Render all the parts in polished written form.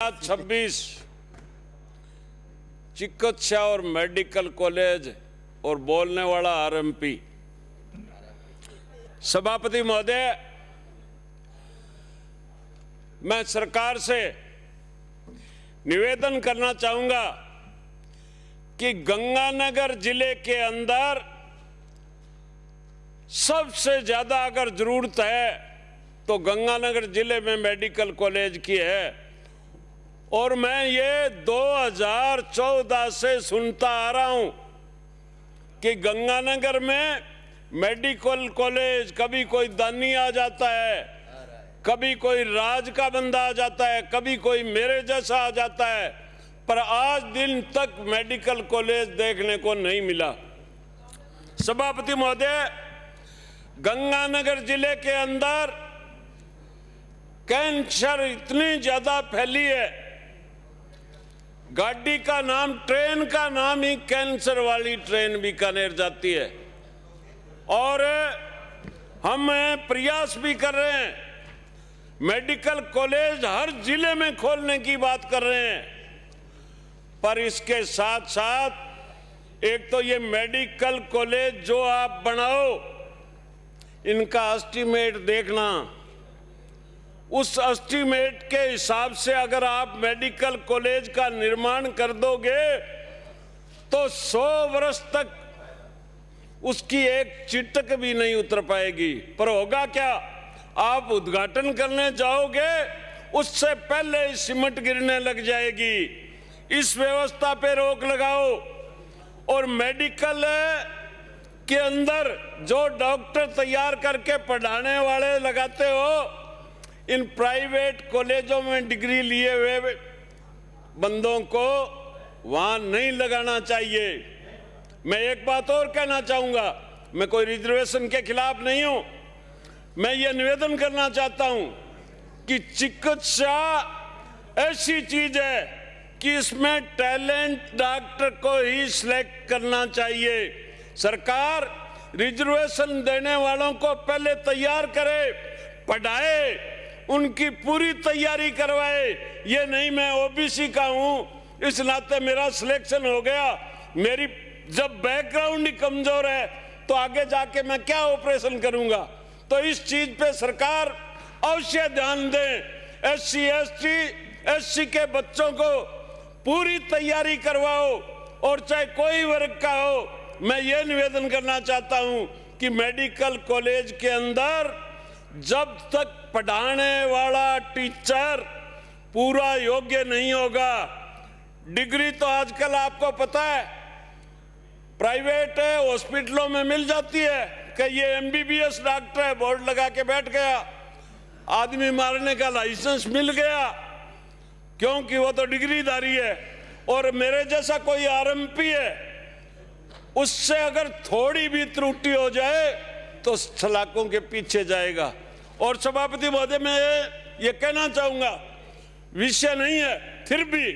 2026 चिकित्सा और medical college और बोलने वाला आरएमपी। सभापति महोदय, मैं सरकार से निवेदन करना चाहूंगा कि गंगानगर जिले के अंदर सबसे ज्यादा अगर जरूरत है तो गंगानगर जिले में मेडिकल कॉलेज की है। और मैं ये 2014 से सुनता आ रहा हूं कि गंगानगर में मेडिकल कॉलेज, कभी कोई दानी आ जाता है, कभी कोई राज का बंदा आ जाता है, कभी कोई मेरे जैसा आ जाता है, पर आज दिन तक मेडिकल कॉलेज देखने को नहीं मिला। सभापति महोदय, गंगानगर जिले के अंदर कैंसर इतनी ज्यादा फैली है, गाड़ी का नाम, ट्रेन का नाम ही कैंसर वाली ट्रेन बीकानेर जाती है। और हम प्रयास भी कर रहे हैं, मेडिकल कॉलेज हर जिले में खोलने की बात कर रहे हैं, पर इसके साथ साथ एक तो ये मेडिकल कॉलेज जो आप बनाओ, इनका एस्टीमेट देखना। उस एस्टीमेट के हिसाब से अगर आप मेडिकल कॉलेज का निर्माण कर दोगे तो 100 वर्ष तक उसकी एक चिटक भी नहीं उतर पाएगी। पर होगा क्या, आप उद्घाटन करने जाओगे उससे पहले ही सीमेंट गिरने लग जाएगी। इस व्यवस्था पे रोक लगाओ। और मेडिकल के अंदर जो डॉक्टर तैयार करके पढ़ाने वाले लगाते हो, इन प्राइवेट कॉलेजों में डिग्री लिए हुए बंदों को वहां नहीं लगाना चाहिए। मैं एक बात और कहना चाहूंगा, मैं कोई रिजर्वेशन के खिलाफ नहीं हूं, मैं ये निवेदन करना चाहता हूं कि चिकित्सा ऐसी चीज है कि इसमें टैलेंट डॉक्टर को ही सिलेक्ट करना चाहिए। सरकार रिजर्वेशन देने वालों को पहले तैयार करे, पढ़ाए, उनकी पूरी तैयारी करवाए। ये नहीं मैं ओबीसी का हूं इस नाते मेरा सिलेक्शन हो गया, मेरी जब बैकग्राउंड ही कमजोर है तो आगे जाके मैं क्या ऑपरेशन करूंगा। तो इस चीज पे सरकार अवश्य ध्यान दें। SC ST SC के बच्चों को पूरी तैयारी करवाओ, और चाहे कोई वर्ग का हो। मैं ये निवेदन करना चाहता हूं कि मेडिकल कॉलेज के अंदर जब तक पढ़ाने वाला टीचर पूरा योग्य नहीं होगा, डिग्री तो आजकल आपको पता है प्राइवेट हॉस्पिटलों में मिल जाती है कि ये MBBS डॉक्टर है, बोर्ड लगा के बैठ गया, आदमी मारने का लाइसेंस मिल गया, क्योंकि वो तो डिग्रीधारी है। और मेरे जैसा कोई आरएमपी है, उससे अगर थोड़ी भी त्रुटि हो जाए तो सलाखों के पीछे जाएगा। और सभापति महोदय, मैं ये कहना चाहूंगा, विषय नहीं है, फिर भी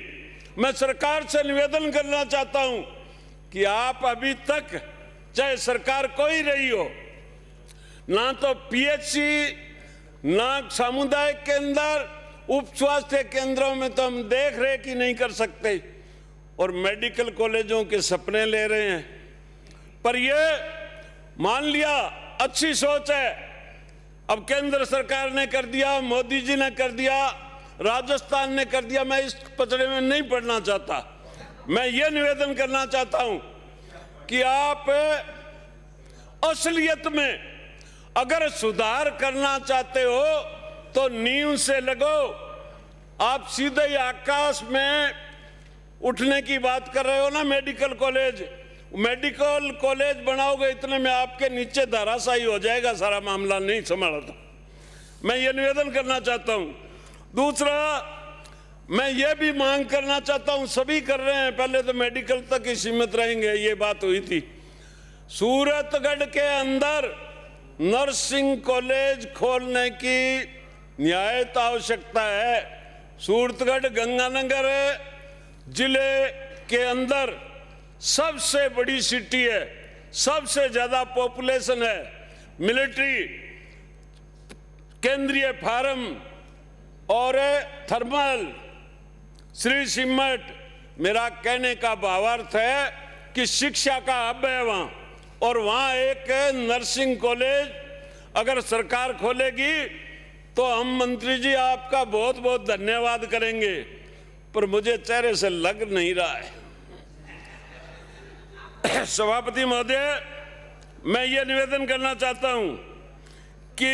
मैं सरकार से निवेदन करना चाहता हूं कि आप अभी तक, चाहे सरकार कोई रही हो, ना तो PHC, ना सामुदायिक केंद्र, उप स्वास्थ्य केंद्रों में तो हम देख रेख ही नहीं कर सकते, और मेडिकल कॉलेजों के सपने ले रहे हैं। पर ये मान लिया अच्छी सोच है, अब केंद्र सरकार ने कर दिया, मोदी जी ने कर दिया, राजस्थान ने कर दिया, मैं इस पचड़े में नहीं पढ़ना चाहता। मैं ये निवेदन करना चाहता हूं कि आप असलियत में अगर सुधार करना चाहते हो तो नींव से लगो। आप सीधे ही आकाश में उठने की बात कर रहे हो ना। मेडिकल कॉलेज बनाओगे, इतने में आपके नीचे धराशायी हो जाएगा सारा मामला, नहीं संभाला तो। मैं ये निवेदन करना चाहता हूं। दूसरा, मैं ये भी मांग करना चाहता हूं, सभी कर रहे हैं, पहले तो मेडिकल तक ही सीमित रहेंगे, ये बात हुई थी। सूरतगढ़ के अंदर नर्सिंग कॉलेज खोलने की निहायत आवश्यकता है। सूरतगढ़ गंगानगर जिले के अंदर सबसे बड़ी सिटी है, सबसे ज्यादा पॉपुलेशन है, मिलिट्री, केंद्रीय फार्म और थर्मल श्री सिम्मट, मेरा कहने का भावार्थ है कि शिक्षा का हब है वहाँ, और वहाँ एक नर्सिंग कॉलेज अगर सरकार खोलेगी तो हम मंत्री जी आपका बहुत बहुत धन्यवाद करेंगे, पर मुझे चेहरे से लग नहीं रहा है। सभापति महोदय, मैं ये निवेदन करना चाहता हूं कि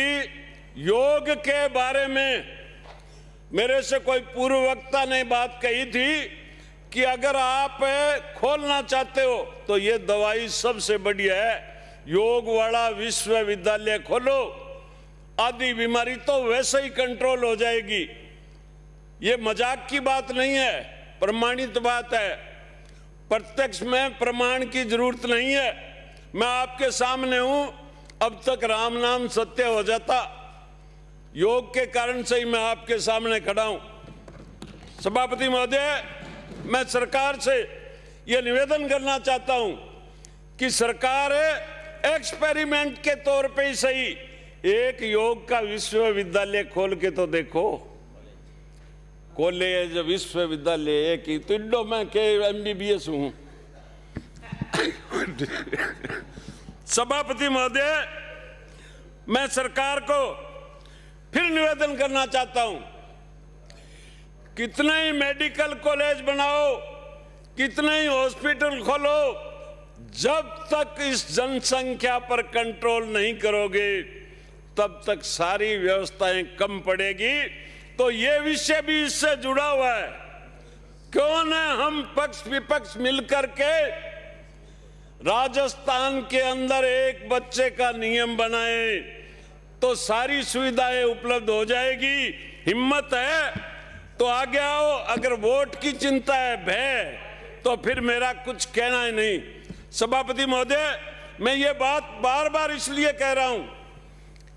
योग के बारे में मेरे से कोई पूर्व वक्ता ने बात कही थी कि अगर आप खोलना चाहते हो तो ये दवाई सबसे बढ़िया है, योग वाला विश्वविद्यालय खोलो, आदि बीमारी तो वैसे ही कंट्रोल हो जाएगी। ये मजाक की बात नहीं है, प्रमाणित बात है, प्रत्यक्ष में प्रमाण की जरूरत नहीं है। मैं आपके सामने हूं, अब तक राम नाम सत्य हो जाता, योग के कारण से ही मैं आपके सामने खड़ा हूं। सभापति महोदय, मैं सरकार से यह निवेदन करना चाहता हूं कि सरकार एक्सपेरिमेंट के तौर पे ही सही एक योग का विश्वविद्यालय खोल के तो देखो। कॉलेज विश्वविद्यालय एक ही तो इंडो में के MBBS हूं। सभापति महोदय, मैं सरकार को फिर निवेदन करना चाहता हूं, कितने ही मेडिकल कॉलेज बनाओ, कितने ही हॉस्पिटल खोलो, जब तक इस जनसंख्या पर कंट्रोल नहीं करोगे तब तक सारी व्यवस्थाएं कम पड़ेगी। तो ये विषय भी इससे जुड़ा हुआ है। क्यों न हम पक्ष विपक्ष मिलकर के राजस्थान के अंदर एक बच्चे का नियम बनाए तो सारी सुविधाएं उपलब्ध हो जाएगी। हिम्मत है तो आगे आओ, अगर वोट की चिंता है, भय, तो फिर मेरा कुछ कहना ही नहीं। सभापति महोदय, मैं ये बात बार बार इसलिए कह रहा हूं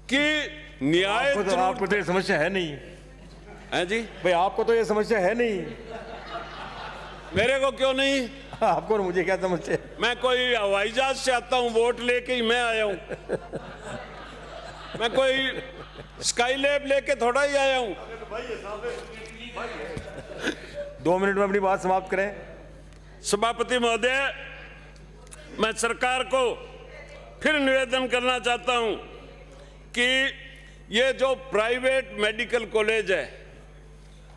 कि न्याय आपको तो ये समस्या है नहीं है जी भाई, आपको तो ये समस्या है नहीं। मेरे को क्यों नहीं? आपको और मुझे क्या समस्या? मैं कोई हवाई जहाज से आता हूं, वोट लेके ही मैं आया हूं। मैं कोई स्काई लैब लेके थोड़ा ही आया हूं। 2 मिनट में अपनी बात समाप्त करें। सभापति महोदय, मैं सरकार को फिर निवेदन करना चाहता हूं कि ये जो प्राइवेट मेडिकल कॉलेज है,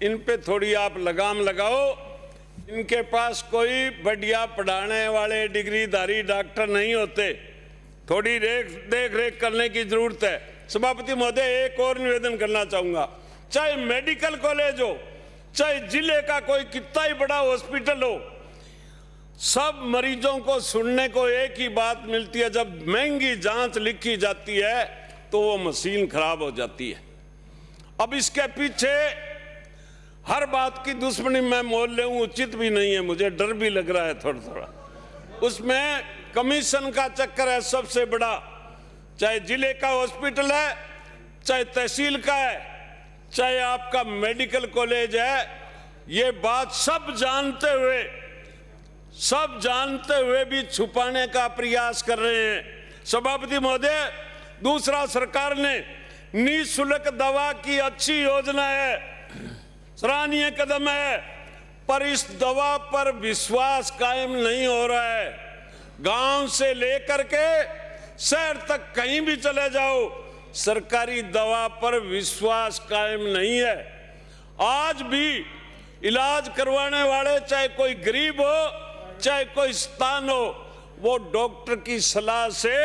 इन पे थोड़ी आप लगाम लगाओ। इनके पास कोई बढ़िया पढ़ाने वाले डिग्रीधारी डॉक्टर नहीं होते, थोड़ी देख रेख करने की जरूरत है। सभापति महोदय, एक और निवेदन करना चाहूंगा, चाहे मेडिकल कॉलेज हो, चाहे जिले का कोई कितना ही बड़ा हॉस्पिटल हो, सब मरीजों को सुनने को एक ही बात मिलती है, जब महंगी जांच लिखी जाती है तो वो मशीन खराब हो जाती है। अब इसके पीछे हर बात की दुश्मनी मैं मोल लूं उचित भी नहीं है, मुझे डर भी लग रहा है थोड़ा थोड़ा। उसमें कमीशन का चक्कर है सबसे बड़ा, चाहे जिले का हॉस्पिटल है, चाहे तहसील का है, चाहे आपका मेडिकल कॉलेज है। ये बात सब जानते हुए भी छुपाने का प्रयास कर रहे हैं। सभापति महोदय, दूसरा, सरकार ने निःशुल्क दवा की अच्छी योजना है, सराहनीय कदम है, पर इस दवा पर विश्वास कायम नहीं हो रहा है। गांव से लेकर के शहर तक कहीं भी चले जाओ, सरकारी दवा पर विश्वास कायम नहीं है। आज भी इलाज करवाने वाले, चाहे कोई गरीब हो चाहे कोई स्थान हो, वो डॉक्टर की सलाह से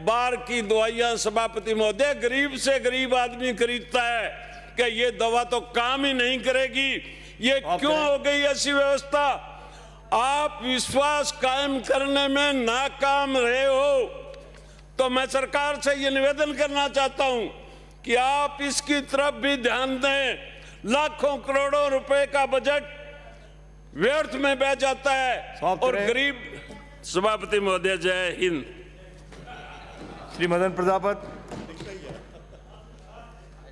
बाहर की दवाइयां, सभापति महोदय, गरीब से गरीब आदमी खरीदता है कि ये दवा तो काम ही नहीं करेगी। ये क्यों हो गई ऐसी व्यवस्था? आप विश्वास कायम करने में नाकाम रहे हो। तो मैं सरकार से ये निवेदन करना चाहता हूं कि आप इसकी तरफ भी ध्यान दें। लाखों करोड़ों रुपए का बजट व्यर्थ में बह जाता है और गरीब। सभापति महोदय, जय हिंद। श्री मदन प्रजापत।